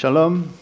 Shalom.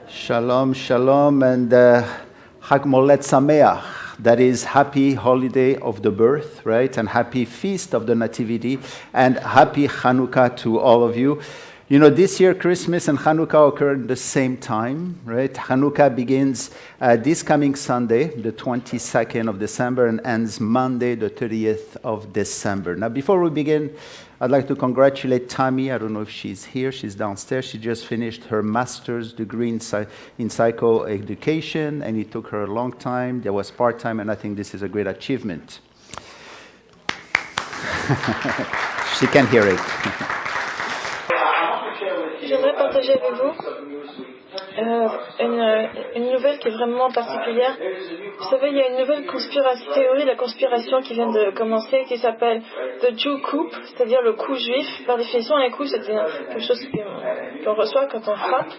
Shalom, shalom, and Chag Molet Sameach. That is happy holiday of the birth, right? And happy feast of the Nativity, and happy Chanukah to all of you. You know, this year Christmas and Chanukah occur at the same time, right? Chanukah begins this coming Sunday, the 22nd of December, and ends Monday, the 30th of December. Now, before we begin, I'd like to congratulate Tammy. I don't know if she's here. She's downstairs. She just finished her master's degree in psychoeducation, and it took her a long time. There was part-time, and I think this is a great achievement. She can hear it. J'aimerais partager avec vous une nouvelle qui est vraiment particulière. Vous savez, il y a une nouvelle théorie de la conspiration qui vient de commencer, qui s'appelle The Jew Coup, c'est-à-dire le coup juif. Par définition, un coup, c'est quelque chose qu'on reçoit quand on frappe.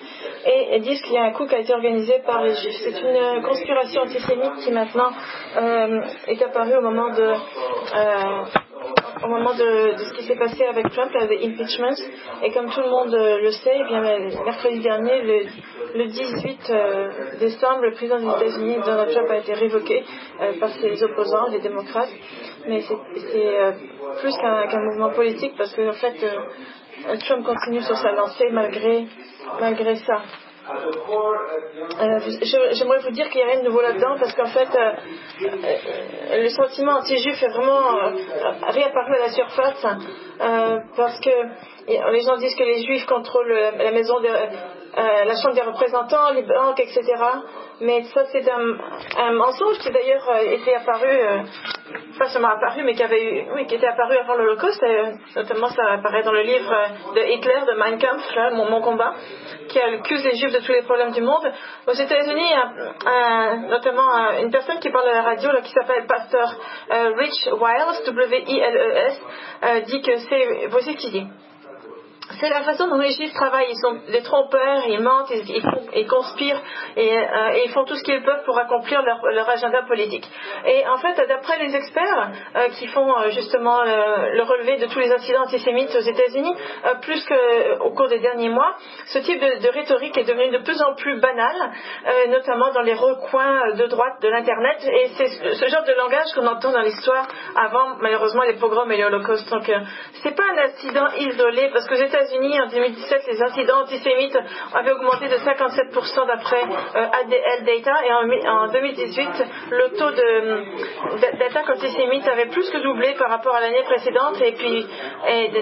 Et ils disent qu'il y a un coup qui a été organisé par les juifs. C'est une conspiration antisémite qui maintenant est apparue au moment de ce qui s'est passé avec Trump, l'impeachment. Et comme tout le monde le sait, eh bien, mercredi dernier, le 18 décembre, le président des États-Unis, Donald Trump, a été révoqué par ses opposants, les démocrates. Mais c'est plus qu'un mouvement politique, parce que en fait, Trump continue sur sa lancée malgré ça. J'aimerais vous dire qu'il n'y a rien de nouveau là-dedans, parce qu'en fait le sentiment anti-juif est vraiment réapparu à la surface, parce que les gens disent que les juifs contrôlent la chambre des représentants, les banques, etc. Mais ça, c'est un mensonge qui d'ailleurs était apparu, pas seulement apparu, mais qui était apparu avant l'Holocauste. Notamment, ça apparaît dans le livre de Hitler, de Mein Kampf, là, mon combat, qui accuse les juifs de tous les problèmes du monde. Aux États-Unis, il y a notamment une personne qui parle à la radio, là, qui s'appelle Pasteur Rich Wiles, W-I-L-E-S, dit que c'est voici ce qu'il dit. C'est la façon dont les juifs travaillent. Ils sont des trompeurs, ils mentent, ils conspirent et ils font tout ce qu'ils peuvent pour accomplir leur agenda politique. Et en fait, d'après les experts qui font justement le relevé de tous les incidents antisémites aux États-Unis, plus qu'au cours des derniers mois, ce type de rhétorique est devenu de plus en plus banal, notamment dans les recoins de droite de l'Internet. Et c'est ce genre de langage qu'on entend dans l'histoire avant, malheureusement, les pogroms et l'Holocauste. Donc, c'est pas un incident isolé, parce que aux États-Unis, en 2017, les incidents antisémites avaient augmenté de 57% d'après ADL Data, et en 2018, le taux d'attaques antisémites avait plus que doublé par rapport à l'année précédente. Et puis,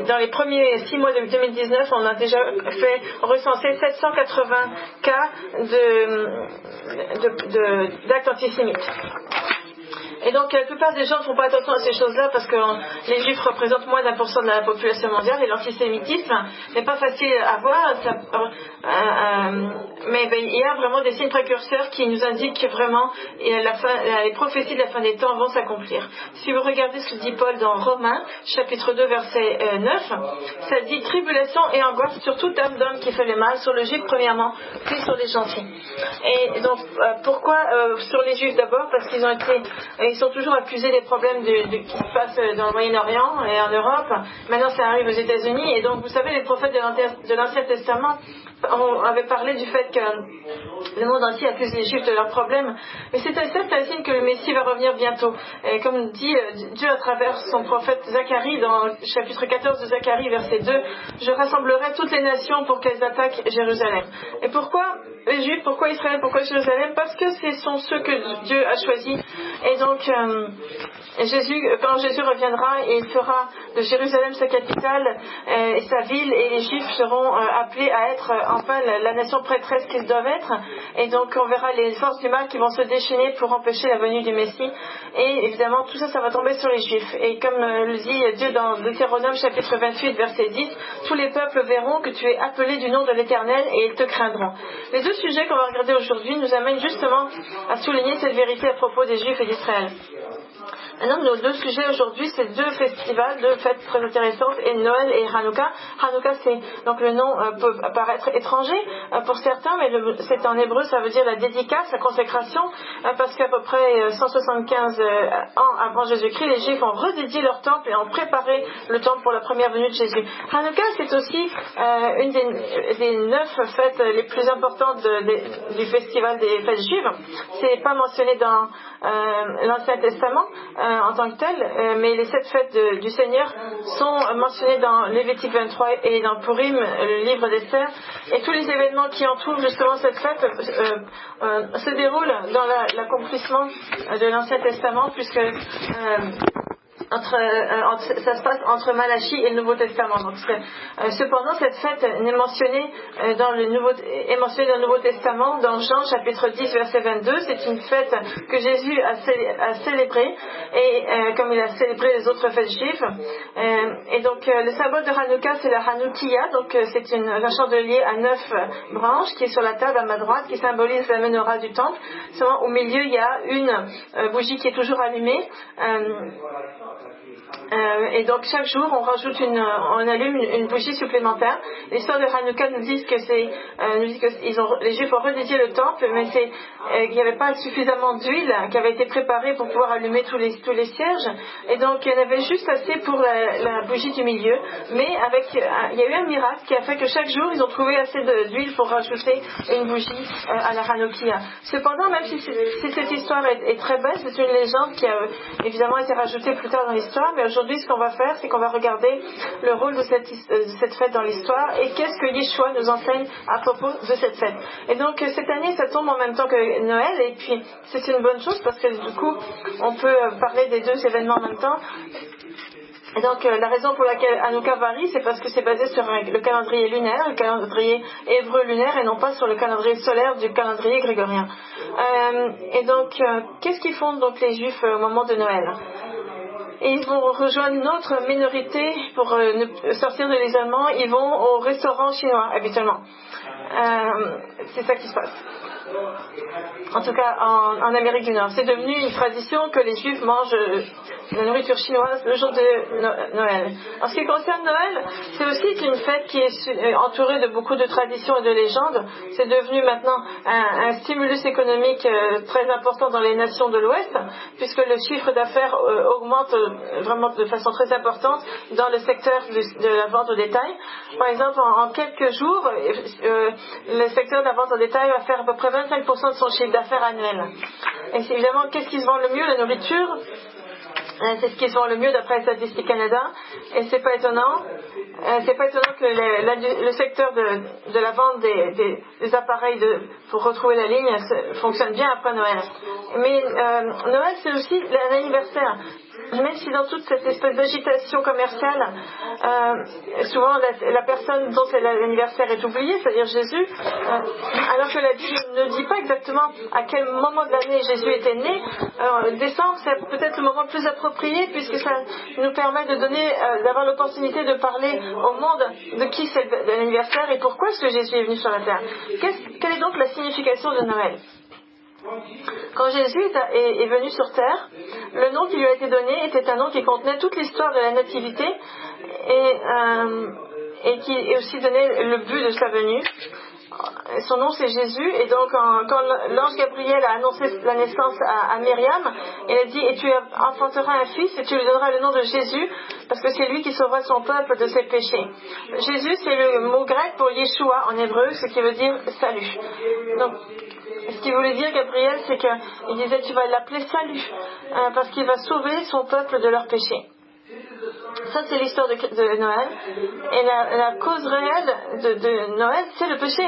dans les premiers 6 mois de 2019, on a déjà fait recenser 780 cas d'actes antisémites. Et donc, la plupart des gens ne font pas attention à ces choses-là, parce que les juifs représentent moins d'1% de la population mondiale, et l'antisémitisme n'est pas facile à voir. Mais il y a vraiment des signes précurseurs qui nous indiquent que vraiment les prophéties de la fin des temps vont s'accomplir. Si vous regardez ce que dit Paul dans Romains, chapitre 2, verset 9, ça dit tribulation et angoisse sur toute âme d'homme qui fait le mal, sur le juif premièrement, puis sur les gentils. Et donc, pourquoi sur les juifs d'abord? Parce qu'ils sont toujours accusés des problèmes qui se passent dans le Moyen-Orient et en Europe. Maintenant, ça arrive aux États-Unis. Et donc, vous savez, les prophètes de l'Ancien Testament avait parlé du fait que le monde entier accuse les Juifs de leurs problèmes. Mais c'est un certain signe que le Messie va revenir bientôt. Et comme dit Dieu à travers son prophète Zacharie, dans le chapitre 14 de Zacharie, verset 2, « Je rassemblerai toutes les nations pour qu'elles attaquent Jérusalem. » Et pourquoi les Juifs, pourquoi Israël, pourquoi Jérusalem? Parce que ce sont ceux que Dieu a choisis. Et donc, quand Jésus reviendra, il fera de Jérusalem sa capitale et sa ville, et les Juifs seront appelés à être enfin la nation prêtresse qu'ils doivent être. Et donc on verra les forces du mal qui vont se déchaîner pour empêcher la venue du Messie. Et évidemment tout ça va tomber sur les Juifs. Et comme le dit Dieu dans Deutéronome chapitre 28 verset 10, tous les peuples verront que tu es appelé du nom de l'Éternel et ils te craindront. Les deux sujets qu'on va regarder aujourd'hui nous amènent justement à souligner cette vérité à propos des Juifs et d'Israël. Maintenant, nos deux sujets aujourd'hui, c'est deux festivals, deux fêtes très intéressantes, et Noël et Hanouka. Hanouka, c'est donc le nom peut paraître étranger pour certains, mais c'est en hébreu, ça veut dire la dédicace, la consécration, parce qu'à peu près 175 ans avant Jésus-Christ, les Juifs ont redédié leur temple et ont préparé le temple pour la première venue de Jésus. Hanouka, c'est aussi une des 9 fêtes les plus importantes du festival des fêtes juives. C'est pas mentionné dans l'Ancien Testament en tant que tel, mais les 7 fêtes du Seigneur sont mentionnées dans Lévitique 23 et dans Purim, le livre d'Esther, et tous les événements qui entourent justement cette fête se déroulent dans l'accomplissement de l'Ancien Testament, puisque ça se passe entre Malachie et le Nouveau Testament. Donc, cependant, cette fête est mentionnée dans le Nouveau Testament, dans Jean chapitre 10 verset 22. C'est une fête que Jésus a célébrée, et comme il a célébré les autres fêtes juives. Et donc, le symbole de Hanouka, c'est la Hanoukia. Donc, c'est un chandelier à 9 branches qui est sur la table à ma droite, qui symbolise la menorah du temple. Seulement, au milieu, il y a une bougie qui est toujours allumée. Et donc chaque jour on allume une bougie supplémentaire. L'histoire de Hanouka nous dit que les Juifs ont redédié le temple, mais qu'il n'y avait pas suffisamment d'huile qui avait été préparée pour pouvoir allumer tous les cierges, et donc il y en avait juste assez pour la bougie du milieu. Mais il y a eu un miracle qui a fait que chaque jour ils ont trouvé assez d'huile pour rajouter une bougie à la Hanoukia. Cependant, même si cette histoire est très belle, c'est une légende qui a évidemment été rajoutée plus tard dans l'histoire. Mais aujourd'hui, ce qu'on va faire, c'est qu'on va regarder le rôle de cette fête dans l'histoire, et qu'est-ce que Yeshua nous enseigne à propos de cette fête. Et donc, cette année, ça tombe en même temps que Noël, et puis c'est une bonne chose parce que du coup, on peut parler des deux événements en même temps. Et donc, la raison pour laquelle Hanouka varie, c'est parce que c'est basé sur le calendrier lunaire, le calendrier hébreu lunaire, et non pas sur le calendrier solaire du calendrier grégorien. Et donc, qu'est-ce qu'ils font donc les Juifs au moment de Noël ? Et ils vont rejoindre une autre minorité pour sortir de l'isolement. Ils vont au restaurant chinois habituellement. C'est ça qui se passe. En tout cas en Amérique du Nord. C'est devenu une tradition que les Juifs mangent la nourriture chinoise le jour de Noël. En ce qui concerne Noël, c'est aussi une fête qui est entourée de beaucoup de traditions et de légendes. C'est devenu maintenant un stimulus économique très important dans les nations de l'Ouest, puisque le chiffre d'affaires augmente vraiment de façon très importante dans le secteur de la vente au détail. Par exemple, en quelques jours, le secteur de la vente au détail va faire à peu près 25% de son chiffre d'affaires annuel. Et c'est évidemment, qu'est-ce qui se vend le mieux? La nourriture. C'est ce qui se vend le mieux d'après Statistique Canada, et c'est pas étonnant. C'est pas étonnant que le secteur de la vente des appareils pour retrouver la ligne fonctionne bien après Noël. Mais Noël, c'est aussi l'anniversaire. Même si dans toute cette espèce d'agitation commerciale, souvent la personne dont c'est l'anniversaire est oubliée, c'est-à-dire Jésus, alors que la Bible ne dit pas exactement à quel moment de l'année Jésus était né. Décembre, c'est peut-être le moment le plus approprié, puisque ça nous permet d'avoir l'opportunité de parler au monde de qui c'est l'anniversaire et pourquoi est-ce que Jésus est venu sur la terre. Quelle est donc la signification de Noël? Quand Jésus est venu sur terre, le nom qui lui a été donné était un nom qui contenait toute l'histoire de la nativité, et qui aussi donnait le but de sa venue. Son nom c'est Jésus, et donc quand l'ange Gabriel a annoncé la naissance à Myriam, il a dit: et tu enfanteras un fils et tu lui donneras le nom de Jésus, parce que c'est lui qui sauvera son peuple de ses péchés. Jésus, c'est le mot grec pour Yeshua en hébreu, ce qui veut dire salut. Donc ce qu'il voulait dire, Gabriel, c'est qu'il disait: tu vas l'appeler salut, parce qu'il va sauver son peuple de leurs péchés. Ça, c'est l'histoire de Noël. Et la cause réelle de Noël, c'est le péché.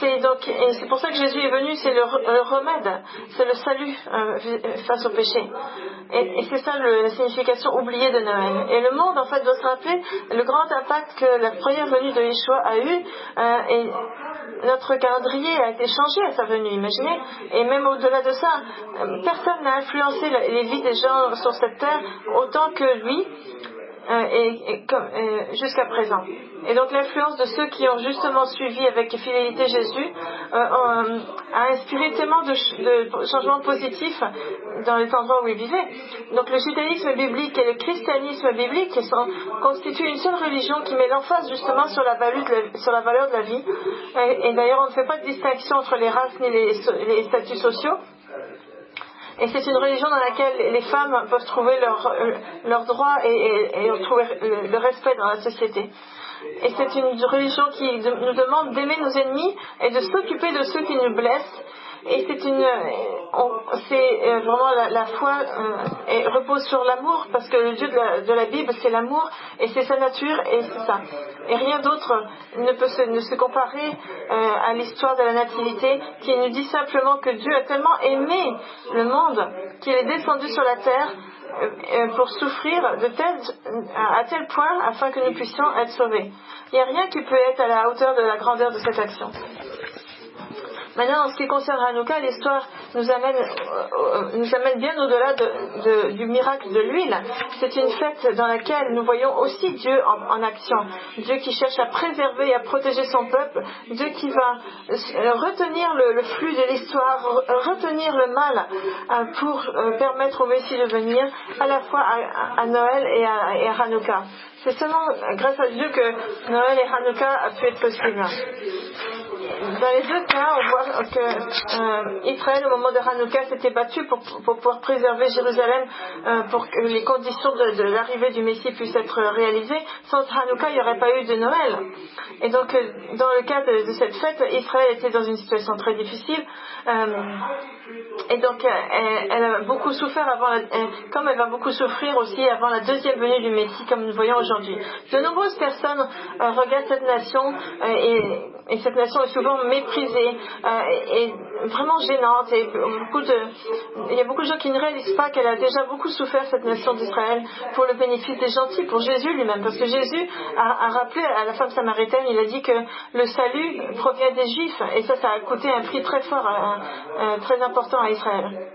Et c'est pour ça que Jésus est venu, c'est le remède, c'est le salut face au péché. Et c'est ça la signification oubliée de Noël. Et le monde, en fait, doit se rappeler le grand impact que la première venue de Yeshua a eu. Et notre calendrier a été changé à sa venue, imaginez. Et même au-delà de ça, personne n'a influencé les vies des gens sur cette terre autant que lui. jusqu'à présent. Et donc l'influence de ceux qui ont justement suivi avec fidélité Jésus a inspiré tellement de changements positifs dans les endroits où ils vivaient. Donc le judaïsme biblique et le christianisme biblique constituent une seule religion qui met l'emphase justement sur la valeur de la vie. Et d'ailleurs on ne fait pas de distinction entre les races ni les statuts sociaux. Et c'est une religion dans laquelle les femmes peuvent trouver leurs droits et trouver le respect dans la société. Et c'est une religion qui nous demande d'aimer nos ennemis et de s'occuper de ceux qui nous blessent. Et c'est vraiment la foi repose sur l'amour, parce que le Dieu de la Bible c'est l'amour et c'est sa nature et c'est ça. Et rien d'autre ne peut se comparer à l'histoire de la nativité, qui nous dit simplement que Dieu a tellement aimé le monde qu'il est descendu sur la terre pour souffrir à tel point afin que nous puissions être sauvés. Il n'y a rien qui peut être à la hauteur de la grandeur de cette action. Maintenant, en ce qui concerne Hanouka, l'histoire nous amène bien au-delà du miracle de l'huile. C'est une fête dans laquelle nous voyons aussi Dieu en action. Dieu qui cherche à préserver et à protéger son peuple. Dieu qui va retenir le flux de l'histoire, retenir le mal pour permettre au Messie de venir à la fois à Noël et à Hanouka. C'est seulement grâce à Dieu que Noël et Hanouka a pu être possible. Dans les deux cas, on voit que Israël, au moment de Hanouka, s'était battu pour pouvoir préserver Jérusalem, pour que les conditions de l'arrivée du Messie puissent être réalisées. Sans Hanouka, il n'y aurait pas eu de Noël. Et donc, dans le cas de cette fête, Israël était dans une situation très difficile. Et donc, elle a beaucoup souffert comme elle va beaucoup souffrir aussi avant la deuxième venue du Messie, comme nous voyons aujourd'hui. De nombreuses personnes regardent cette nation et cette nation est souvent méprisée et vraiment gênante. Et il y a beaucoup de gens qui ne réalisent pas qu'elle a déjà beaucoup souffert, cette nation d'Israël, pour le bénéfice des gentils, pour Jésus lui-même. Parce que Jésus a rappelé à la femme samaritaine, il a dit que le salut provient des Juifs. Et ça a coûté un prix très fort, très important à Israël.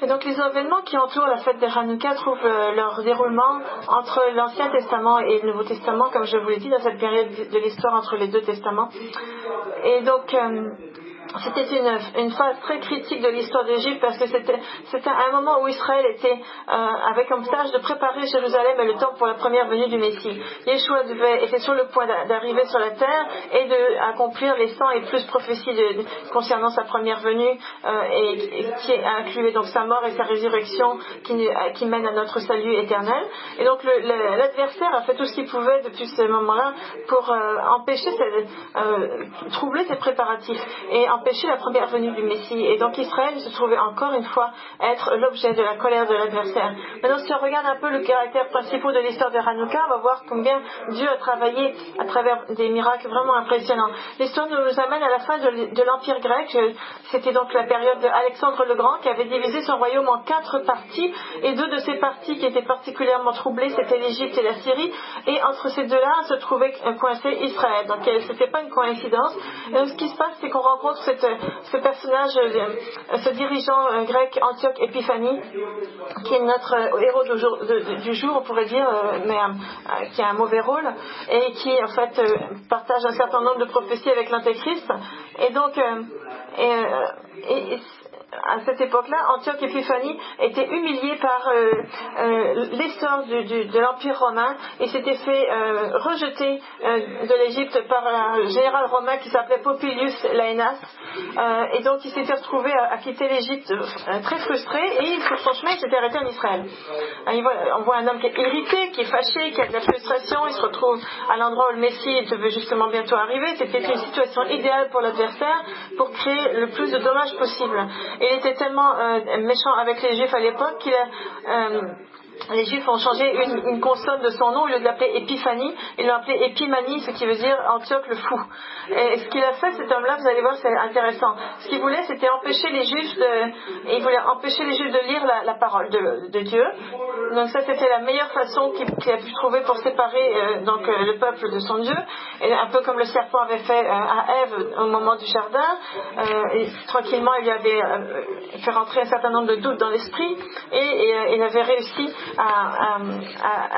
Et donc les événements qui entourent la fête de Hanouka trouvent leur déroulement entre l'Ancien Testament et le Nouveau Testament, comme je vous l'ai dit, dans cette période de l'histoire entre les deux testaments. Et donc c'était une phase très critique de l'histoire d'Égypte, parce que c'était un moment où Israël était avec comme tâche de préparer Jérusalem et le temple pour la première venue du Messie. Yeshua était sur le point d'arriver sur la terre et d'accomplir les 100 et plus prophéties concernant sa première venue, et qui incluait donc sa mort et sa résurrection qui mène à notre salut éternel. Et donc l'adversaire a fait tout ce qu'il pouvait depuis ce moment-là pour empêcher troubler ces préparatifs et empêcher la première venue du Messie. Et donc Israël se trouvait encore une fois être l'objet de la colère de l'adversaire. Maintenant, si on regarde un peu le caractère principal de l'histoire de Hanouka, on va voir combien Dieu a travaillé à travers des miracles vraiment impressionnants. L'histoire nous amène à la fin de l'Empire grec. C'était donc la période d'Alexandre le Grand, qui avait divisé son royaume en 4 parties, et 2 de ces parties qui étaient particulièrement troublées, c'était l'Égypte et la Syrie, et entre ces deux-là se trouvait coincé Israël. Donc c'était pas une coïncidence. Et donc, ce qui se passe, c'est qu'on rencontre ce personnage, ce dirigeant grec, Antioche Épiphanie, qui est notre héros du jour, on pourrait dire, mais qui a un mauvais rôle, et qui en fait partage un certain nombre de prophéties avec l'Antéchrist. Et donc à cette époque-là, Antioche Épiphanie était humilié par l'essor de l'Empire romain, et s'était fait rejeter de l'Égypte par un général romain qui s'appelait Popilius Laénas, et donc il s'était retrouvé à quitter l'Égypte très frustré, et sur son chemin il s'était arrêté en Israël. On voit un homme qui est irrité, qui est fâché, qui a de la frustration, il se retrouve à l'endroit où le Messie devait justement bientôt arriver. C'était une situation idéale pour l'adversaire pour créer le plus de dommages possible. Et il était tellement méchant avec les Juifs à l'époque les Juifs ont changé une consonne de son nom. Au lieu de l'appeler Épiphanie, ils l'ont appelé Épimanie, ce qui veut dire Antioche le fou. Et ce qu'il a fait, cet homme-là, vous allez voir, c'est intéressant. Ce qu'il voulait, c'était empêcher les Juifs de lire la parole de Dieu. Donc ça, c'était la meilleure façon qu'il a pu trouver pour séparer le peuple de son Dieu. Et un peu comme le serpent avait fait à Ève au moment du jardin. Et tranquillement, il lui avait fait rentrer un certain nombre de doutes dans l'esprit, et il avait réussi à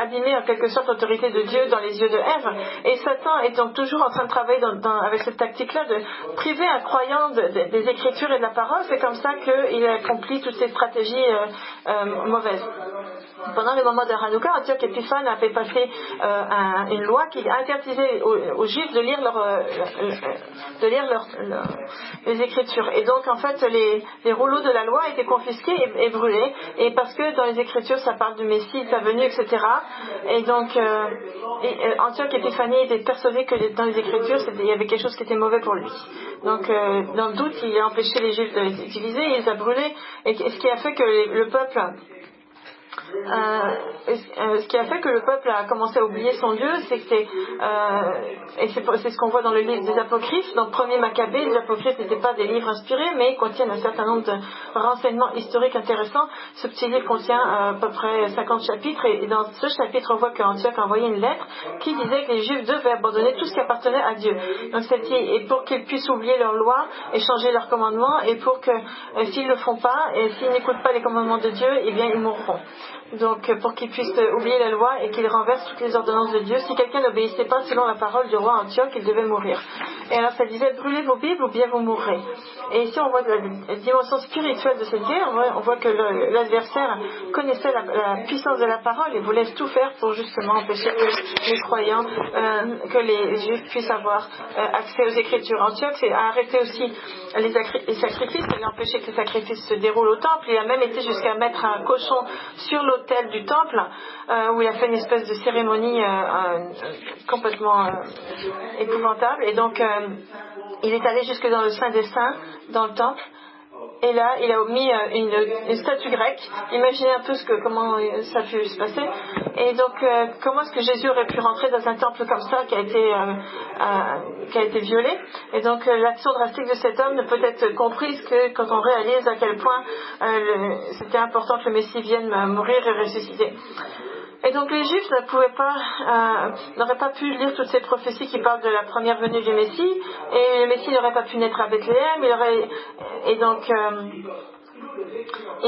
abîmer en quelque sorte l'autorité de Dieu dans les yeux de Ève. Et Satan est donc toujours en train de travailler avec cette tactique-là de priver un croyant des Écritures et de la parole. C'est comme ça qu'il accomplit toutes ces stratégies mauvaises. Pendant le moment de Hanouka, Antioche Épiphane a fait passer une loi qui interdisait aux Juifs de lire les Écritures. Et donc, en fait, les rouleaux de la loi étaient confisqués et brûlés. Et parce que dans les Écritures, ça parle du Messie, de sa venue, etc. Et donc, Antioche Épiphanie était persuadé que dans les Écritures, il y avait quelque chose qui était mauvais pour lui. Donc, dans le doute, il a empêché les Juifs de les utiliser, il les a brûlés. Et ce qui a fait que le peuple... ce qui a fait que le peuple a commencé à oublier son Dieu, c'est que c'est ce qu'on voit dans le livre des Apocryphes. Dans le premier Maccabée, les Apocryphes n'étaient pas des livres inspirés, mais ils contiennent un certain nombre de renseignements historiques intéressants. Ce petit livre contient à peu près 50 chapitres, et dans ce chapitre, on voit qu'Antioche a envoyé une lettre qui disait que les Juifs devaient abandonner tout ce qui appartenait à Dieu. Donc celle-ci, et pour qu'ils puissent oublier leurs lois et changer leurs commandements, et pour que s'ils ne le font pas, et s'ils n'écoutent pas les commandements de Dieu, eh bien ils mourront. Donc pour qu'ils puissent oublier la loi et qu'ils renversent toutes les ordonnances de Dieu. Si quelqu'un n'obéissait pas selon la parole du roi Antioche, il devait mourir. Et alors ça disait, brûlez vos Bibles ou bien vous mourrez. Et ici on voit la dimension spirituelle de cette guerre. On voit que l'adversaire connaissait la puissance de la parole et voulait tout faire pour justement empêcher que les croyants, que les Juifs puissent avoir accès aux Écritures. Antioche a arrêté aussi les sacrifices. Il a empêché que les sacrifices se déroulent au temple. Il a même été jusqu'à mettre un cochon sur l'autel du temple, où il a fait une espèce de cérémonie complètement épouvantable. Et donc il est allé jusque dans le Saint des Saints, dans le temple. Et là, il a mis une statue grecque. Imaginez un peu comment ça a pu se passer. Et donc, comment est-ce que Jésus aurait pu rentrer dans un temple comme ça qui a été violé. Et donc, l'action drastique de cet homme ne peut être comprise que quand on réalise à quel point c'était important que le Messie vienne mourir et ressusciter. Et donc les Juifs n'auraient pas pu lire toutes ces prophéties qui parlent de la première venue du Messie, et le Messie n'aurait pas pu naître à Bethléem, il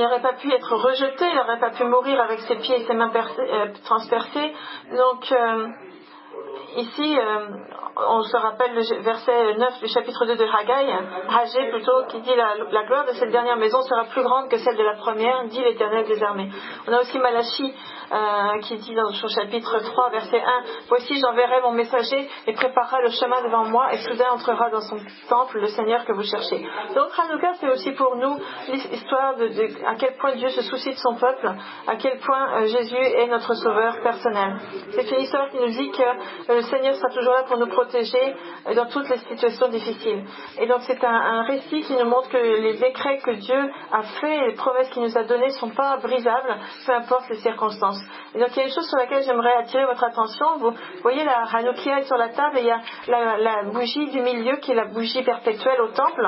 n'aurait pas pu être rejeté, il n'aurait pas pu mourir avec ses pieds et ses mains transpercés. Donc ici, on se rappelle le verset 9 du chapitre 2 de Haggai plutôt, qui dit la gloire de cette dernière maison sera plus grande que celle de la première, dit l'Éternel des armées. On a aussi Malachie qui dit dans son chapitre 3, verset 1, voici j'enverrai mon messager et préparera le chemin devant moi et soudain entrera dans son temple le Seigneur que vous cherchez. Donc Hanouka, c'est aussi pour nous l'histoire de à quel point Dieu se soucie de son peuple, à quel point Jésus est notre sauveur personnel. C'est une histoire qui nous dit que le Seigneur sera toujours là pour nous protéger dans toutes les situations difficiles. Et donc c'est un récit qui nous montre que les décrets que Dieu a faits et les promesses qu'il nous a données ne sont pas brisables, peu importe les circonstances. Et donc il y a une chose sur laquelle j'aimerais attirer votre attention. Vous voyez la Hanoukia est sur la table et il y a la bougie du milieu qui est la bougie perpétuelle au temple,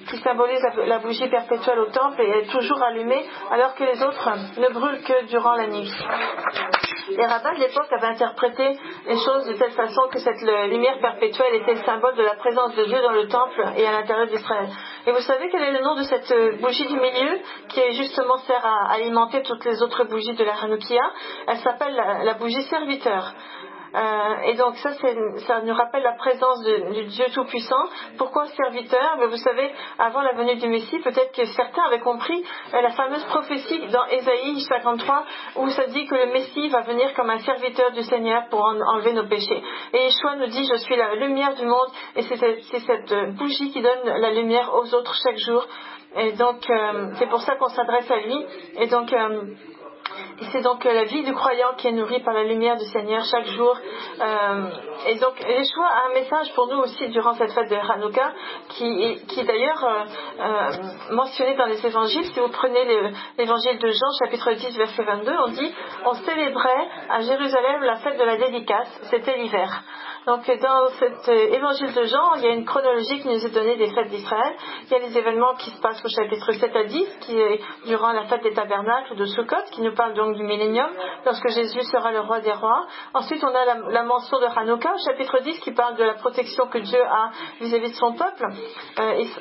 qui symbolise la bougie perpétuelle au temple et est toujours allumée alors que les autres ne brûlent que durant la nuit. Les rabbins de l'époque avaient interprété les choses de telle façon que cette lumière perpétuelle était le symbole de la présence de Dieu dans le temple et à l'intérieur d'Israël. Et vous savez quel est le nom de cette bougie du milieu qui justement sert à alimenter toutes les autres bougies de la Hanoukia? Elle s'appelle la bougie serviteur. Et donc ça nous rappelle la présence du Dieu Tout-Puissant. Pourquoi serviteur? Mais vous savez, avant la venue du Messie, peut-être que certains avaient compris la fameuse prophétie dans Ésaïe 53 où ça dit que le Messie va venir comme un serviteur du Seigneur pour enlever nos péchés. Et Yeshua nous dit, je suis la lumière du monde, et c'est cette bougie qui donne la lumière aux autres chaque jour. Et donc c'est pour ça qu'on s'adresse à lui. Et donc c'est donc la vie du croyant qui est nourrie par la lumière du Seigneur chaque jour. Et donc Yeshua a un message pour nous aussi durant cette fête de Hanouka qui est d'ailleurs mentionné dans les évangiles. Si vous prenez l'évangile de Jean chapitre 10 verset 22, on dit on célébrait à Jérusalem la fête de la dédicace, c'était l'hiver. Donc dans cet évangile de Jean, il y a une chronologie qui nous est donnée des fêtes d'Israël. Il y a les événements qui se passent au chapitre 7 à 10, qui est durant la fête des tabernacles de Sukkot, qui nous parle donc du millénium, lorsque Jésus sera le roi des rois. Ensuite, on a la mention de Hanouka au chapitre 10, qui parle de la protection que Dieu a vis-à-vis de son peuple,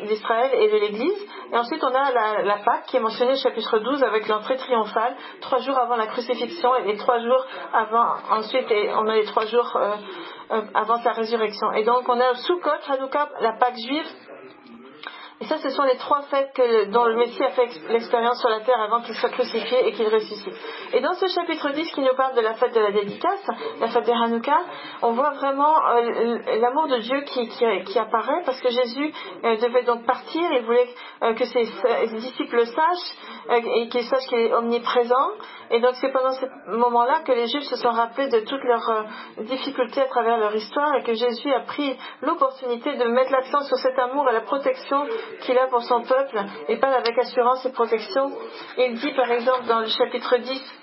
d'Israël et de l'Église. Et ensuite, on a la Pâque, qui est mentionnée au chapitre 12, avec l'entrée triomphale, 3 jours avant la crucifixion et 3 jours avant, ensuite, on a les 3 jours avant sa résurrection. Et donc, on a Sukkot, Hanouka, la Pâque juive. Et ça, ce sont les 3 fêtes dont le Messie a fait l'expérience sur la terre avant qu'il soit crucifié et qu'il ressuscite. Et dans ce chapitre 10 qui nous parle de la fête de la dédicace, la fête de Hanouka, on voit vraiment l'amour de Dieu qui apparaît, parce que Jésus devait donc partir. Il voulait que ses disciples sachent et qu'ils sachent qu'il est omniprésent. Et donc c'est pendant ce moment-là que les Juifs se sont rappelés de toutes leurs difficultés à travers leur histoire, et que Jésus a pris l'opportunité de mettre l'accent sur cet amour et la protection qu'il a pour son peuple, et parle avec assurance et protection. Il dit par exemple dans le chapitre 10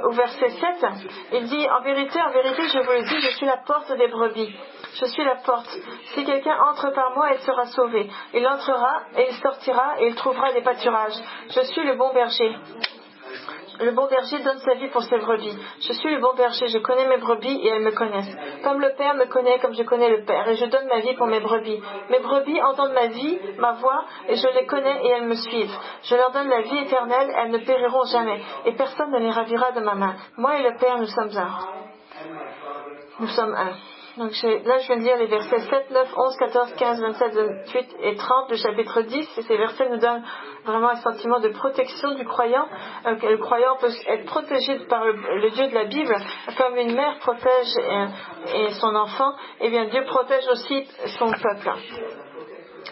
au verset 7, il dit en vérité, je vous le dis, je suis la porte des brebis. Je suis la porte. Si quelqu'un entre par moi, il sera sauvé. Il entrera et il sortira et il trouvera des pâturages. Je suis le bon berger. Le bon berger donne sa vie pour ses brebis. Je suis le bon berger, je connais mes brebis et elles me connaissent. Comme le Père me connaît, comme je connais le Père, et je donne ma vie pour mes brebis. Mes brebis entendent ma vie, ma voix, et je les connais et elles me suivent. Je leur donne la vie éternelle, elles ne périront jamais, et personne ne les ravira de ma main. Moi et le Père, nous sommes un. Nous sommes un. Donc là, je viens de lire les versets 7, 9, 11, 14, 15, 27, 28 et 30 du chapitre 10. Et ces versets nous donnent vraiment un sentiment de protection du croyant. Le croyant peut être protégé par le Dieu de la Bible, comme une mère protège et son enfant. Et bien Dieu protège aussi son peuple.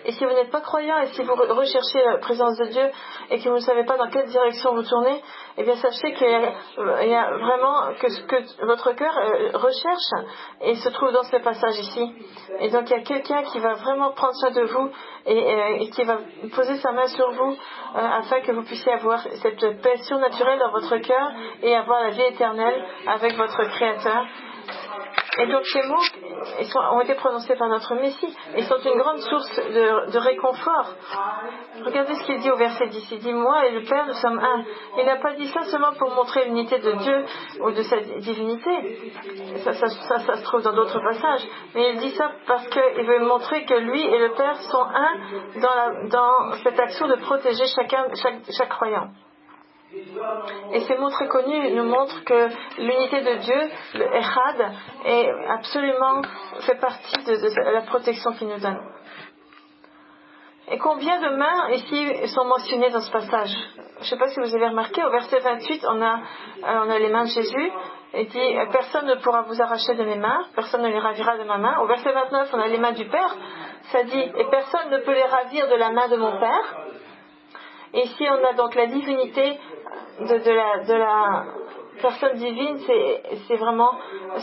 Et si vous n'êtes pas croyant, et si vous recherchez la présence de Dieu et que vous ne savez pas dans quelle direction vous tournez, eh bien sachez qu'il y a vraiment que ce que votre cœur recherche et se trouve dans ce passage ici. Et donc il y a quelqu'un qui va vraiment prendre soin de vous et qui va poser sa main sur vous afin que vous puissiez avoir cette paix surnaturelle dans votre cœur et avoir la vie éternelle avec votre Créateur. Et donc ces mots ont été prononcés par notre Messie et sont une grande source de réconfort. Regardez ce qu'il dit au verset 10. Il dit « Moi et le Père, nous sommes un ». Il n'a pas dit ça seulement pour montrer l'unité de Dieu ou de sa divinité. Ça se trouve dans d'autres passages. Mais il dit ça parce qu'il veut montrer que lui et le Père sont un dans cette action de protéger chaque croyant. Et ces mots très connus nous montrent que l'unité de Dieu, le Echad, fait partie de la protection qu'il nous donne. Et combien de mains ici sont mentionnées dans ce passage? Je ne sais pas si vous avez remarqué, au verset 28, on a les mains de Jésus. Il dit « Personne ne pourra vous arracher de mes mains, personne ne les ravira de ma main ». Au verset 29, on a les mains du Père. Ça dit « Et personne ne peut les ravir de la main de mon Père ». Et ici, on a donc la divinité de la personne divine. C'est vraiment,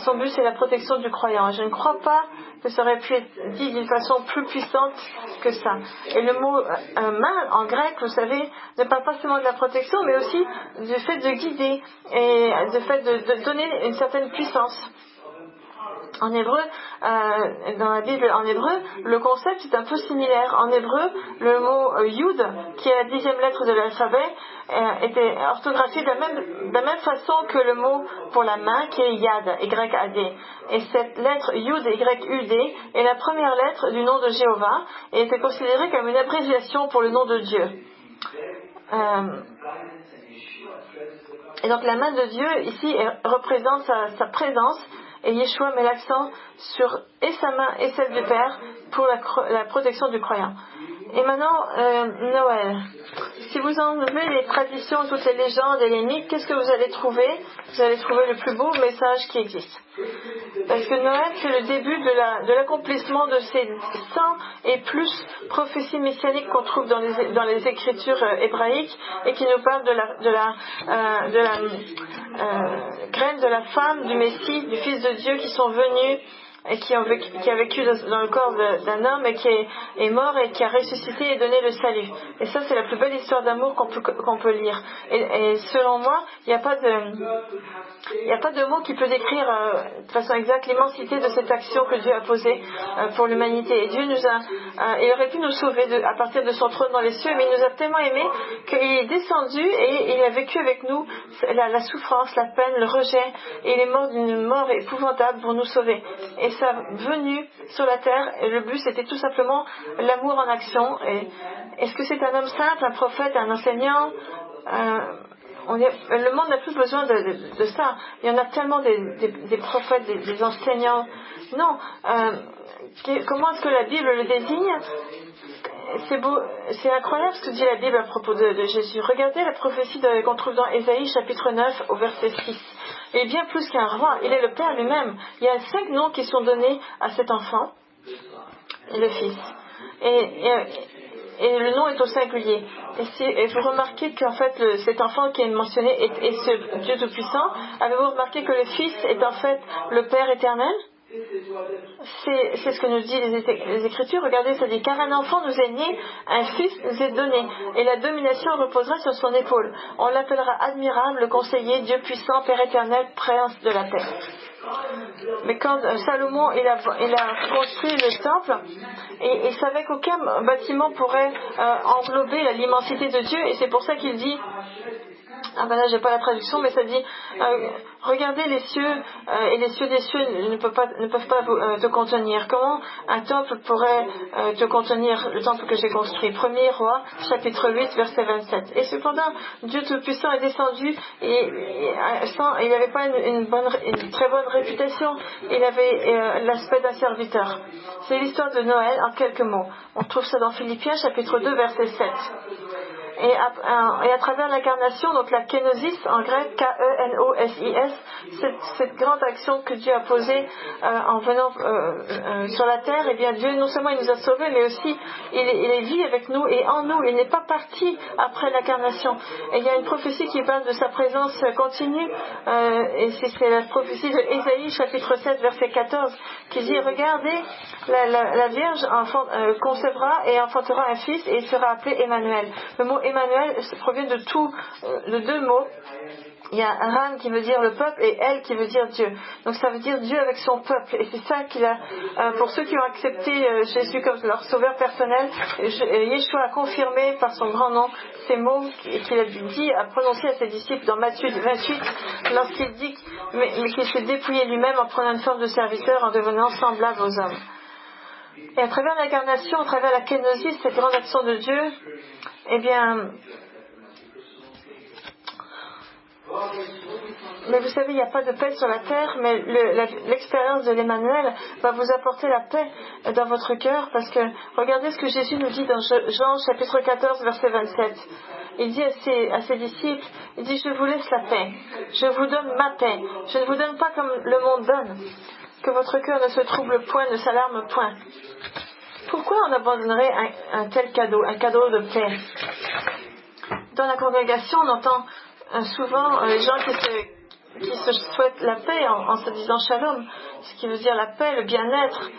son but, c'est la protection du croyant. Je ne crois pas que ça aurait pu être dit d'une façon plus puissante que ça. Et le mot main, en grec, vous savez, ne parle pas seulement de la protection, mais aussi du fait de guider et du fait de donner une certaine puissance. En hébreu, dans la Bible en hébreu, le concept est un peu similaire. En hébreu, le mot Yud, qui est la 10e lettre de l'alphabet, était orthographié de la même façon que le mot pour la main, qui est Yad, Y-A-D. Et cette lettre Yud, Y-U-D, est la première lettre du nom de Jéhovah et était considérée comme une abréviation pour le nom de Dieu. Et donc la main de Dieu, ici, représente sa présence. Et Yeshua met l'accent sur et sa main et celle du Père pour la protection du croyant. Et maintenant, Noël. Si vous enlevez les traditions, toutes les légendes et les mythes, qu'est-ce que vous allez trouver? Vous allez trouver le plus beau message qui existe. Parce que Noël, c'est le début de l'accomplissement de ces 100 et plus prophéties messianiques qu'on trouve dans les écritures hébraïques et qui nous parlent de la graine de la femme, du Messie, du Fils de Dieu qui sont venus et qui a vécu dans le corps d'un homme et qui est mort et qui a ressuscité et donné le salut. Et ça, c'est la plus belle histoire d'amour qu'on peut lire. Et selon moi, il n'y a pas de mot qui peut décrire de façon exacte l'immensité de cette action que Dieu a posée pour l'humanité. Et Dieu il aurait pu nous sauver à partir de son trône dans les cieux, mais il nous a tellement aimés qu'il est descendu et il a vécu avec nous la souffrance, la peine, le rejet, et il est mort d'une mort épouvantable pour nous sauver. Et sa venue sur la terre, et le but c'était tout simplement l'amour en action. Et est-ce que c'est un homme simple, un prophète, un enseignant? Le monde n'a plus besoin de ça. Il y en a tellement des prophètes, des enseignants. Non. Comment est-ce que la Bible le désigne? C'est beau, c'est incroyable ce que dit la Bible à propos de Jésus. Regardez la prophétie qu'on trouve dans Ésaïe chapitre 9 au verset 6. Il est bien plus qu'un roi, il est le Père lui-même. Il y a 5 noms qui sont donnés à cet enfant, le Fils. Et le nom est au singulier. Et vous remarquez qu'en fait, cet enfant qui est mentionné est ce Dieu Tout-Puissant. Avez-vous remarqué que le Fils est en fait le Père éternel? C'est ce que nous disent les Écritures. Regardez, ça dit: car un enfant nous est né, un fils nous est donné, et la domination reposera sur son épaule. On l'appellera admirable, le conseiller, Dieu puissant, Père éternel, prince de la paix. Mais quand Salomon il a construit le temple, et il savait qu'aucun bâtiment pourrait englober l'immensité de Dieu, et c'est pour ça qu'il dit, là j'ai pas la traduction, mais ça dit regardez les cieux, et les cieux des cieux ne peuvent pas te contenir. Comment un temple pourrait te contenir, le temple que j'ai construit? 1er Roi chapitre 8 verset 27. Et cependant Dieu Tout-Puissant est descendu, et il n'avait pas une très bonne réputation. Il avait l'aspect d'un serviteur. C'est l'histoire de Noël en quelques mots. On trouve ça dans Philippiens chapitre 2 verset 7. Et à travers l'incarnation, donc la kénosis en grec, K-E-N-O-S-I-S, cette grande action que Dieu a posée en venant sur la terre, et bien Dieu non seulement il nous a sauvés, mais aussi il vit avec nous et en nous. Il n'est pas parti après l'incarnation. Et il y a une prophétie qui parle de sa présence continue, et c'est la prophétie de Ésaïe chapitre 7 verset 14 qui dit: regardez, la Vierge concevra et enfantera un fils, et il sera appelé Emmanuel. Le mot Emmanuel provient de 2 mots. Il y a Ram qui veut dire le peuple et El qui veut dire Dieu. Donc ça veut dire Dieu avec son peuple. Et c'est ça qu'il a, pour ceux qui ont accepté Jésus comme leur sauveur personnel, Yeshua a confirmé par son grand nom ces mots qu'il a prononcés à ses disciples dans Matthieu 28, lorsqu'il dit mais qu'il s'est dépouillé lui-même en prenant une forme de serviteur, en devenant semblable aux hommes. Et à travers l'incarnation, à travers la kénosis, cette grande action de Dieu, eh bien, mais vous savez, il n'y a pas de paix sur la terre, mais l'expérience de l'Emmanuel va vous apporter la paix dans votre cœur, parce que regardez ce que Jésus nous dit dans Jean chapitre 14 verset 27. Il dit à ses disciples, il dit: je vous laisse la paix, je vous donne ma paix, je ne vous donne pas comme le monde donne, que votre cœur ne se trouble point, ne s'alarme point. Pourquoi on abandonnerait un tel cadeau, un cadeau de paix? Dans la congrégation, on entend souvent les gens qui se souhaitent la paix en se disant shalom, ce qui veut dire la paix, le bien-être,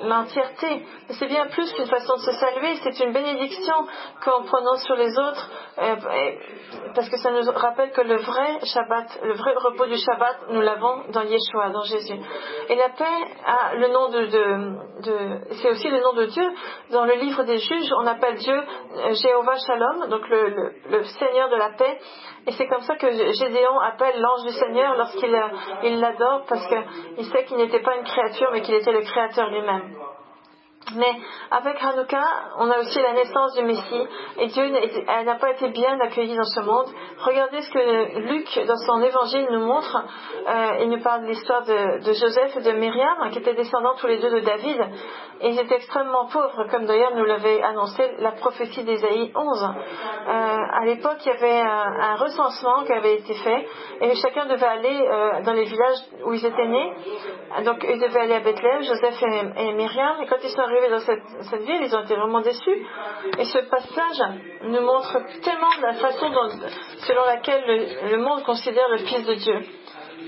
l'entièreté. Mais c'est bien plus qu'une façon de se saluer, c'est une bénédiction qu'on prononce sur les autres, parce que ça nous rappelle que le vrai Shabbat, le vrai repos du Shabbat, nous l'avons dans Yeshua, dans Jésus. Et la paix a le nom c'est aussi le nom de Dieu. Dans le livre des Juges, on appelle Dieu Jéhovah Shalom, donc le Seigneur de la paix. Et c'est comme ça que Gédéon appelle l'ange du Seigneur lorsqu'il l'adore, parce qu'il sait qu'il n'était pas une créature, mais qu'il était le Créateur lui-même. Mais avec Hanouka, on a aussi la naissance du Messie, et Dieu n'a pas été bien accueilli dans ce monde. Regardez ce que Luc, dans son évangile, nous montre. Il nous parle de l'histoire de Joseph et de Myriam, qui étaient descendants tous les deux de David, et ils étaient extrêmement pauvres, comme d'ailleurs nous l'avait annoncé la prophétie d'Ésaïe 11. À l'époque, il y avait un recensement qui avait été fait, et chacun devait aller dans les villages où ils étaient nés. Donc ils devaient aller à Bethléem, Joseph et Myriam, et quand ils sont arrivés dans cette ville, ils ont été vraiment déçus. Et ce passage nous montre tellement la façon selon laquelle le monde considère le Fils de Dieu.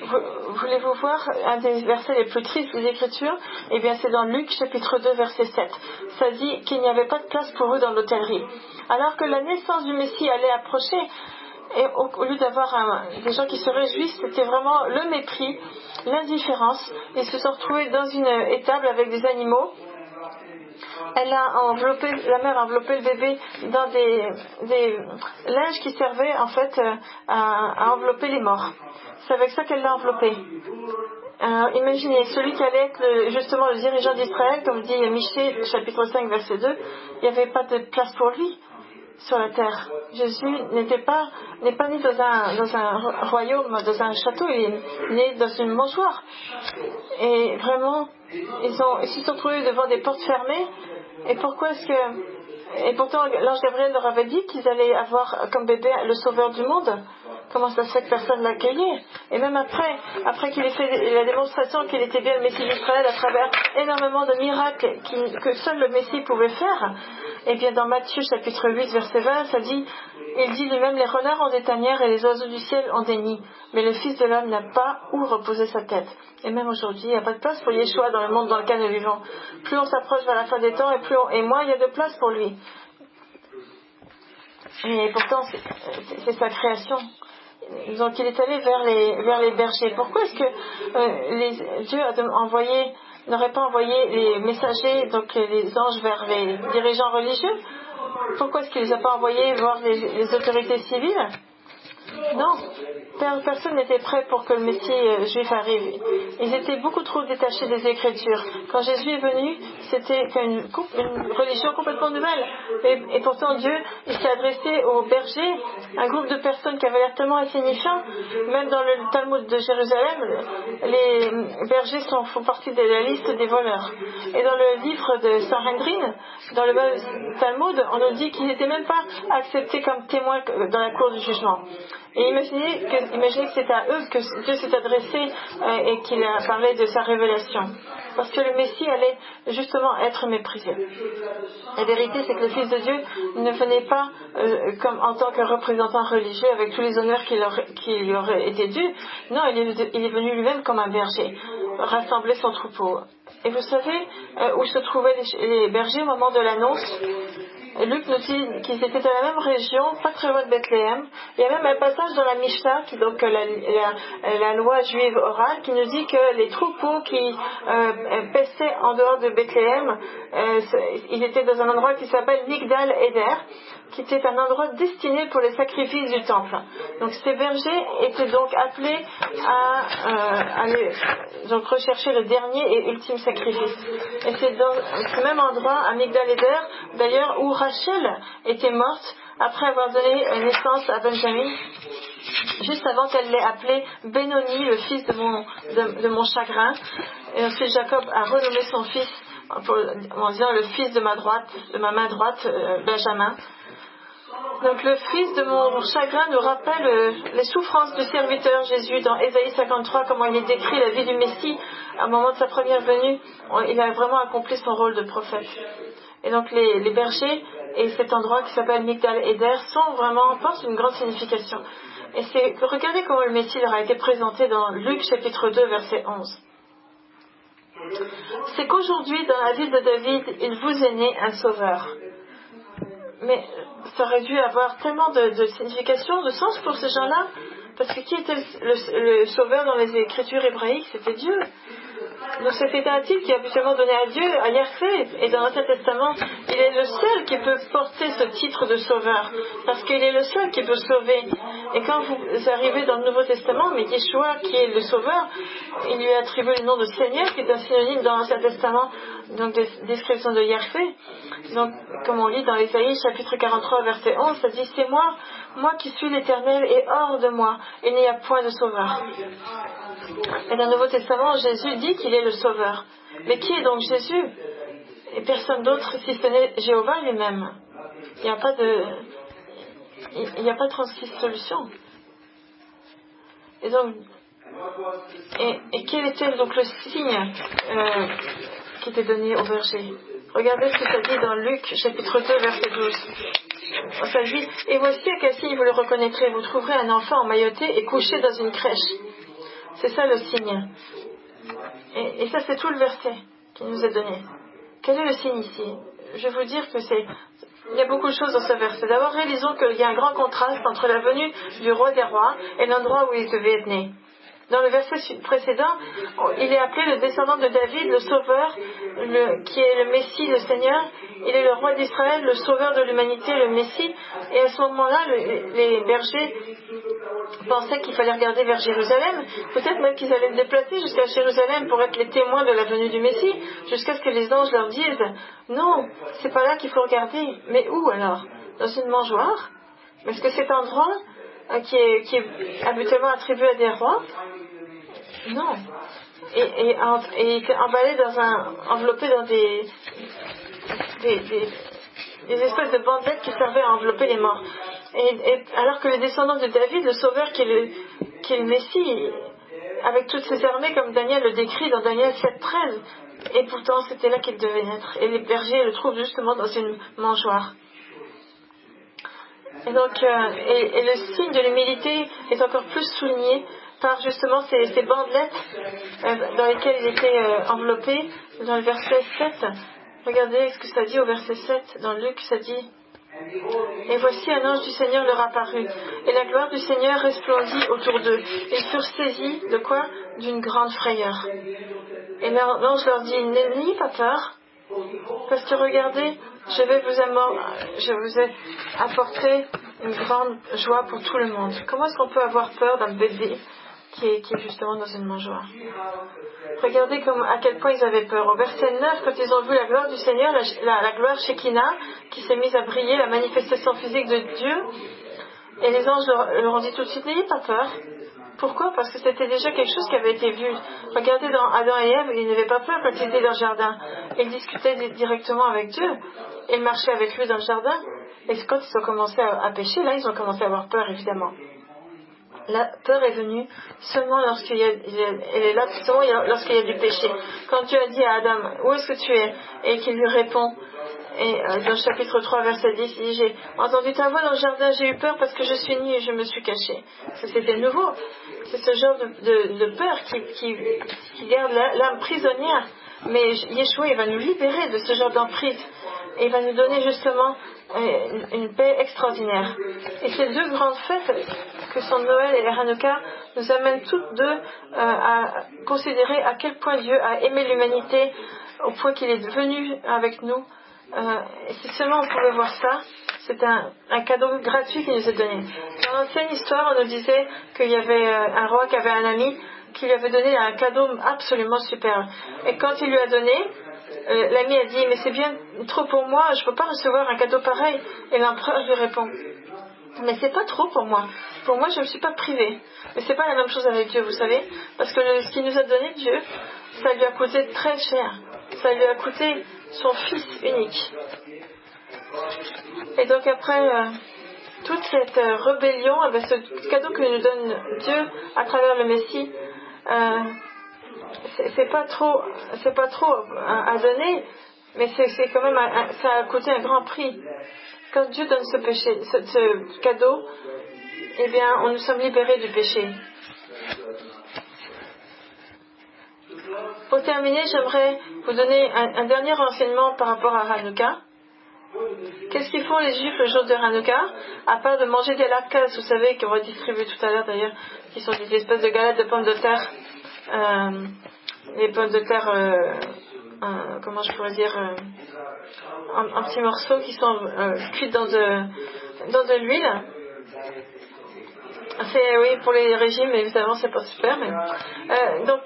Voulez-vous voir un des versets les plus tristes des Écritures? Eh bien, c'est dans Luc, chapitre 2, verset 7. Ça dit qu'il n'y avait pas de place pour eux dans l'hôtellerie. Alors que la naissance du Messie allait approcher, et au lieu d'avoir des gens qui se réjouissent, c'était vraiment le mépris, l'indifférence. Ils se sont retrouvés dans une étable avec des animaux. La mère a enveloppé le bébé dans des linges qui servaient en fait à envelopper les morts. C'est avec ça qu'elle l'a enveloppé. Imaginez, celui qui allait être justement le dirigeant d'Israël, comme dit Michée, chapitre 5, verset 2, il n'y avait pas de place pour lui sur la terre. Jésus n'est pas né dans un royaume, dans un château, il est né dans une mangeoire. Et vraiment, ils se sont trouvés devant des portes fermées. Et pourquoi est-ce que... Et pourtant, l'ange Gabriel leur avait dit qu'ils allaient avoir comme bébé le sauveur du monde. Comment ça se fait que personne ne l'accueillait? Et même après qu'il ait fait la démonstration qu'il était bien le Messie d'Israël à travers énormément de miracles que seul le Messie pouvait faire, et bien dans Matthieu chapitre 8 verset 20, ça dit, il dit lui-même, les renards ont des tanières et les oiseaux du ciel ont des nids, mais le Fils de l'homme n'a pas où reposer sa tête. Et même aujourd'hui, il n'y a pas de place pour Yeshua dans le monde dans lequel nous vivons. Plus on s'approche vers la fin des temps et moins il y a de place pour lui. Et pourtant, c'est sa création. Donc il est allé vers les bergers. Pourquoi est-ce que Dieu n'aurait pas envoyé les messagers, donc les anges, vers les dirigeants religieux? Pourquoi est-ce qu'il ne les a pas envoyés voir les autorités civiles? Non, personne n'était prêt pour que le Messie juif arrive. Ils étaient beaucoup trop détachés des Écritures. Quand Jésus est venu, c'était une religion complètement nouvelle. Et pourtant Dieu, il s'est adressé aux bergers, un groupe de personnes qui avaient l'air tellement insignifiants. Même dans le Talmud de Jérusalem, les bergers font partie de la liste des voleurs. Et dans le livre de Sanhedrin, dans le Talmud, on nous dit qu'ils n'étaient même pas acceptés comme témoins dans la cour du jugement. Et imaginez que c'est à eux que Dieu s'est adressé et qu'il a parlé de sa révélation. Parce que le Messie allait justement être méprisé. La vérité, c'est que le Fils de Dieu ne venait pas comme en tant que représentant religieux avec tous les honneurs qui lui auraient été dus. Non, il est venu lui-même comme un berger, rassembler son troupeau. Et vous savez où se trouvaient les bergers au moment de l'annonce? Luc nous dit qu'ils étaient dans la même région, pas très loin de Bethléem. Il y a même un passage dans la Mishnah, qui est donc la loi juive orale, qui nous dit que les troupeaux qui paissaient en dehors de Bethléem, ils étaient dans un endroit qui s'appelle Migdal Eder, qui était un endroit destiné pour les sacrifices du temple. Donc ces bergers étaient donc appelés à aller donc rechercher le dernier et ultime sacrifice. Et c'est dans ce même endroit, à Migdal Eder, d'ailleurs, où Rachel était morte après avoir donné naissance à Benjamin, juste avant qu'elle l'ait appelé Benoni, le fils de mon chagrin. Et ensuite Jacob a renommé son fils en disant le fils de ma main droite, Benjamin. Donc le fils de mon chagrin nous rappelle les souffrances du serviteur Jésus dans Ésaïe 53, comment il est décrit la vie du Messie au moment de sa première venue. Il a vraiment accompli son rôle de prophète. Et donc les bergers et cet endroit qui s'appelle Migdal Eder portent une grande signification. Et regardez comment le Messie leur a été présenté dans Luc chapitre 2 verset 11. C'est qu'aujourd'hui dans la ville de David, il vous est né un sauveur. Mais ça aurait dû avoir tellement de signification, de sens pour ces gens-là, parce que qui était le sauveur dans les écritures hébraïques? C'était Dieu. Donc c'était un titre qui est habituellement donné à Dieu, à Yahvé, et dans l'Ancien Testament, il est le seul qui peut porter ce titre de sauveur, parce qu'il est le seul qui peut sauver. Et quand vous arrivez dans le Nouveau Testament, mais Yeshua, qui est le sauveur, il lui a attribué le nom de Seigneur, qui est un synonyme dans l'Ancien Testament, donc de description de Yahvé. Donc, comme on lit dans Ésaïe chapitre 43 verset 11, ça dit, c'est moi qui suis l'Éternel, et hors de moi, il n'y a point de sauveur. Et dans le Nouveau Testament, Jésus dit qu'il est le sauveur. Mais qui est donc Jésus? Et personne d'autre si ce n'est Jéhovah lui-même. Il n'y a pas de 36 solutions. Et donc, et quel était donc le signe qui était donné au berger? Regardez ce que ça dit dans Luc chapitre 2 verset 12. Ça dit, et voici à quel signe vous le reconnaîtrez, vous trouverez un enfant emmailloté et couché dans une crèche. C'est ça le signe. Et ça, c'est tout le verset qui nous est donné. Quel est le signe ici? Je vais vous dire que il y a beaucoup de choses dans ce verset. D'abord, réalisons qu'il y a un grand contraste entre la venue du roi des rois et l'endroit où il devait être né. Dans le verset précédent, il est appelé le descendant de David, le sauveur, qui est le Messie, le Seigneur. Il est le roi d'Israël, le sauveur de l'humanité, le Messie. Et à ce moment-là, les bergers pensaient qu'il fallait regarder vers Jérusalem. Peut-être même qu'ils allaient se déplacer jusqu'à Jérusalem pour être les témoins de la venue du Messie, jusqu'à ce que les anges leur disent « Non, c'est pas là qu'il faut regarder. » Mais où alors? Dans une mangeoire? Est-ce que cet endroit qui est habituellement attribué à des rois? Non. Et il était emballé enveloppé dans des espèces de bandelettes qui servaient à envelopper les morts. Et alors que les descendants de David, le sauveur qui est le Messie, avec toutes ses armées, comme Daniel le décrit dans Daniel 7:13, et pourtant c'était là qu'il devait naître. Et les bergers le trouvent justement dans une mangeoire. Et donc, et le signe de l'humilité est encore plus souligné par justement ces bandelettes dans lesquelles il était enveloppé, dans le verset 7. Regardez ce que ça dit au verset 7, dans Luc, ça dit « Et voici un ange du Seigneur leur apparut, et la gloire du Seigneur resplendit autour d'eux. Ils furent saisis de quoi? D'une grande frayeur. Et l'ange leur dit « N'ayez pas peur, parce que regardez, je vous ai apporté une grande joie pour tout le monde. » Comment est-ce qu'on peut avoir peur d'un bébé qui est justement dans une mangeoire? Regardez à quel point ils avaient peur. Au verset 9, quand ils ont vu la gloire du Seigneur, la gloire Shekinah, qui s'est mise à briller, la manifestation physique de Dieu, et les anges leur ont dit tout de suite, n'ayez pas peur. Pourquoi? Parce que c'était déjà quelque chose qui avait été vu. Regardez dans Adam et Ève, ils n'avaient pas peur quand ils étaient dans le jardin. Ils discutaient directement avec Dieu. Ils marchaient avec lui dans le jardin. Et quand ils ont commencé à pécher, là, ils ont commencé à avoir peur, évidemment. La peur est venue seulement lorsqu'il y a du péché. Quand Dieu a dit à Adam, où est-ce que tu es? Et qu'il lui répond, et dans le chapitre 3, verset 10, il dit, j'ai entendu ta voix dans le jardin, j'ai eu peur parce que je suis nu et je me suis caché. C'était nouveau. C'est ce genre de peur qui garde l'âme prisonnière. Mais Yeshua, il va nous libérer de ce genre d'emprise. Et il va nous donner justement une paix extraordinaire. Et ces deux grandes fêtes, que sont Noël et Hanouka, nous amènent toutes deux à considérer à quel point Dieu a aimé l'humanité, au point qu'il est venu avec nous. Et si seulement on pouvait voir ça, c'est un cadeau gratuit qui nous est donné. Dans l'ancienne histoire, on nous disait qu'il y avait un roi qui avait un ami qui lui avait donné un cadeau absolument superbe. Et quand il lui a donné, l'ami a dit, mais c'est bien trop pour moi, je ne peux pas recevoir un cadeau pareil. Et l'empereur lui répond, mais c'est pas trop pour moi. Pour moi, je ne me suis pas privé. Mais c'est pas la même chose avec Dieu, vous savez, parce que ce qu'il nous a donné, Dieu, ça lui a coûté très cher. Ça lui a coûté son Fils unique. Et donc après toute cette rébellion, ce cadeau que nous donne Dieu à travers le Messie, c'est pas trop à donner, mais c'est quand même ça a coûté un grand prix. Quand Dieu donne ce cadeau, eh bien, nous sommes libérés du péché. Pour terminer, j'aimerais vous donner un dernier renseignement par rapport à Hanouka. Qu'est-ce qu'ils font les Juifs le jour de Hanouka? À part de manger des latkes, vous savez, qu'on va distribuer tout à l'heure d'ailleurs, qui sont des espèces de galettes de pommes de terre. Les pommes de terre, comment je pourrais dire, en petits morceaux qui sont cuits dans de l'huile. Oui, pour les régimes, évidemment, c'est pas super. Mais, donc,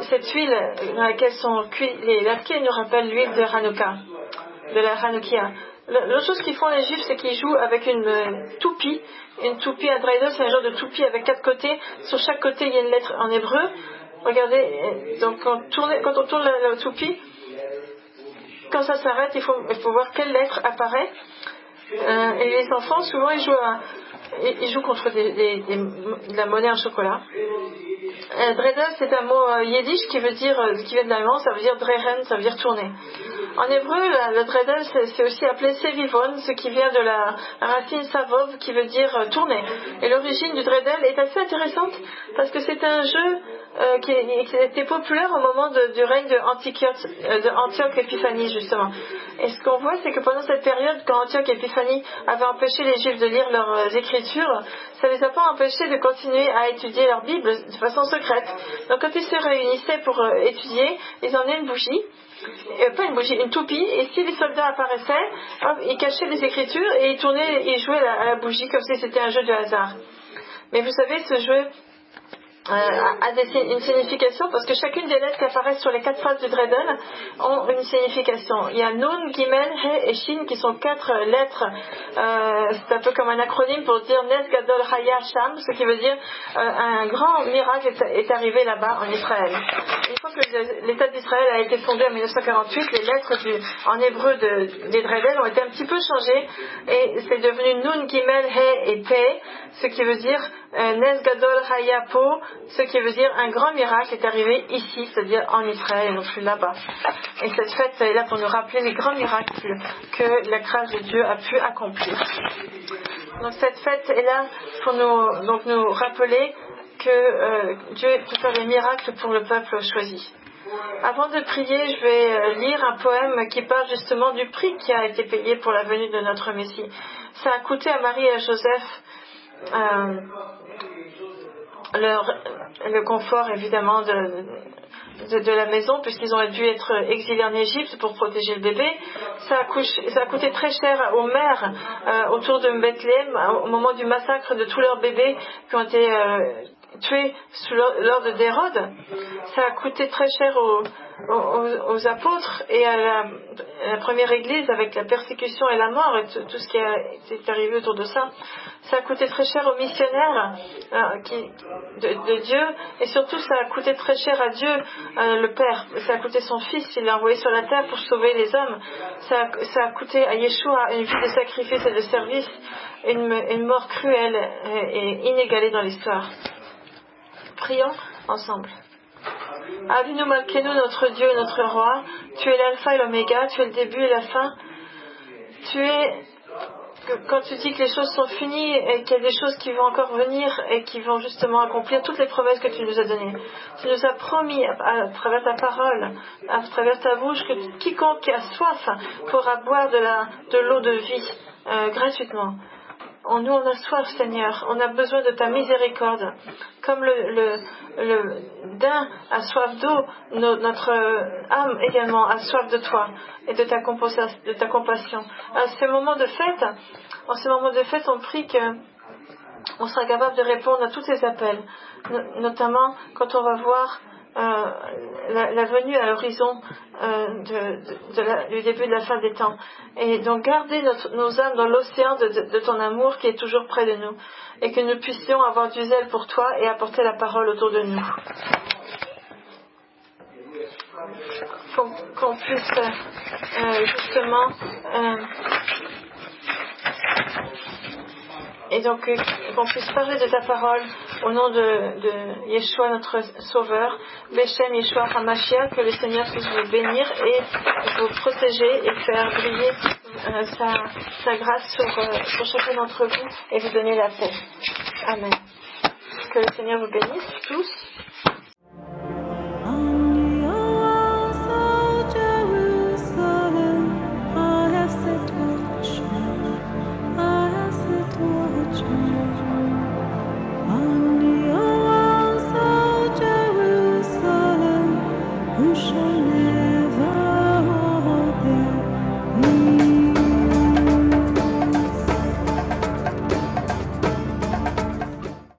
cette huile dans laquelle sont cuits les latkes nous rappelle l'huile de Hanouka, de la Hanoukia. L'autre chose qu'ils font les Juifs, c'est qu'ils jouent avec une toupie. Une toupie, un dreidel, c'est un genre de toupie avec 4 côtés. Sur chaque côté, il y a une lettre en hébreu. Regardez, donc quand on tourne la toupie, quand ça s'arrête, il faut voir quelle lettre apparaît. Et les enfants, souvent, ils jouent contre de la monnaie en chocolat. Dreidel, c'est un mot yiddish qui vient de l'allemand, ça veut dire drehen, ça veut dire tourner. En hébreu, le dreidel, c'est aussi appelé sevivon, ce qui vient de la racine savov, qui veut dire tourner. Et l'origine du dreidel est assez intéressante, parce que c'est un jeu qui était populaire au moment du règne d'Antioche Épiphanie, justement. Et ce qu'on voit, c'est que pendant cette période, quand Antioche Épiphanie avait empêché les Juifs de lire leurs écritures, ça ne les a pas empêchés de continuer à étudier leur Bible de façon secrète. Donc quand ils se réunissaient pour étudier, ils emmenaient une bougie, pas une bougie, une toupie, et si les soldats apparaissaient, hop, ils cachaient les écritures et ils jouaient à la bougie comme si c'était un jeu de hasard. Mais vous savez, ce jeu a une signification, parce que chacune des lettres qui apparaissent sur les 4 phrases du dreidel ont une signification. Il y a Nun, Gimel, He et Shin qui sont 4 lettres. C'est un peu comme un acronyme pour dire Nes Gadol Haya Sham, ce qui veut dire un grand miracle est arrivé là-bas en Israël. Une fois que l'État d'Israël a été fondé en 1948, les lettres en hébreu des dreidel ont été un petit peu changées et c'est devenu Nun, Gimel, He et Pe, ce qui veut dire Nes Gadol Haya Po, ce qui veut dire un grand miracle est arrivé ici, c'est-à-dire en Israël et non plus là-bas. Et cette fête est là pour nous rappeler les grands miracles que la grâce de Dieu a pu accomplir. Donc cette fête est là pour nous rappeler que Dieu peut faire des miracles pour le peuple choisi. Avant de prier, je vais lire un poème qui parle justement du prix qui a été payé pour la venue de notre Messie. Ça a coûté à Marie et à Joseph le confort évidemment de la maison, puisqu'ils ont dû être exilés en Égypte pour protéger le bébé. Ça a coûté très cher aux mères autour de Bethléem au moment du massacre de tous leurs bébés qui ont été tués sous l'ordre d'Hérode. Ça a coûté très cher aux apôtres et à la première église, avec la persécution et la mort et tout ce qui est arrivé autour de ça. Ça a coûté très cher aux missionnaires de Dieu, et surtout ça a coûté très cher à Dieu, le Père. Ça a coûté son Fils, il l'a envoyé sur la terre pour sauver les hommes. Ça a coûté à Yeshua une vie de sacrifice et de service, une mort cruelle et inégalée dans l'histoire. Prions ensemble. Avinu Malkeinu, notre Dieu et notre Roi, tu es l'alpha et l'oméga, tu es le début et la fin. Quand tu dis que les choses sont finies et qu'il y a des choses qui vont encore venir et qui vont justement accomplir toutes les promesses que tu nous as données, tu nous as promis à travers ta parole, à travers ta bouche, que quiconque a soif pourra boire de l'eau de vie gratuitement. Nous, on a soif, Seigneur. On a besoin de ta miséricorde. Comme le daim a soif d'eau, notre âme également a soif de toi et de ta compassion. En ce moment de fête, on prie qu'on sera capable de répondre à tous ces appels, notamment quand on va voir la venue à l'horizon du début de la fin des temps. Et donc garder nos âmes dans l'océan de ton amour qui est toujours près de nous, et que nous puissions avoir du zèle pour toi et apporter la parole autour de nous. Qu'on puisse justement et donc qu'on puisse parler de ta parole au nom de Yeshua, notre Sauveur, Beshem Yeshua HaMashiach, que le Seigneur puisse vous bénir et vous protéger et faire briller sa grâce sur chacun d'entre vous et vous donner la paix. Amen. Que le Seigneur vous bénisse tous.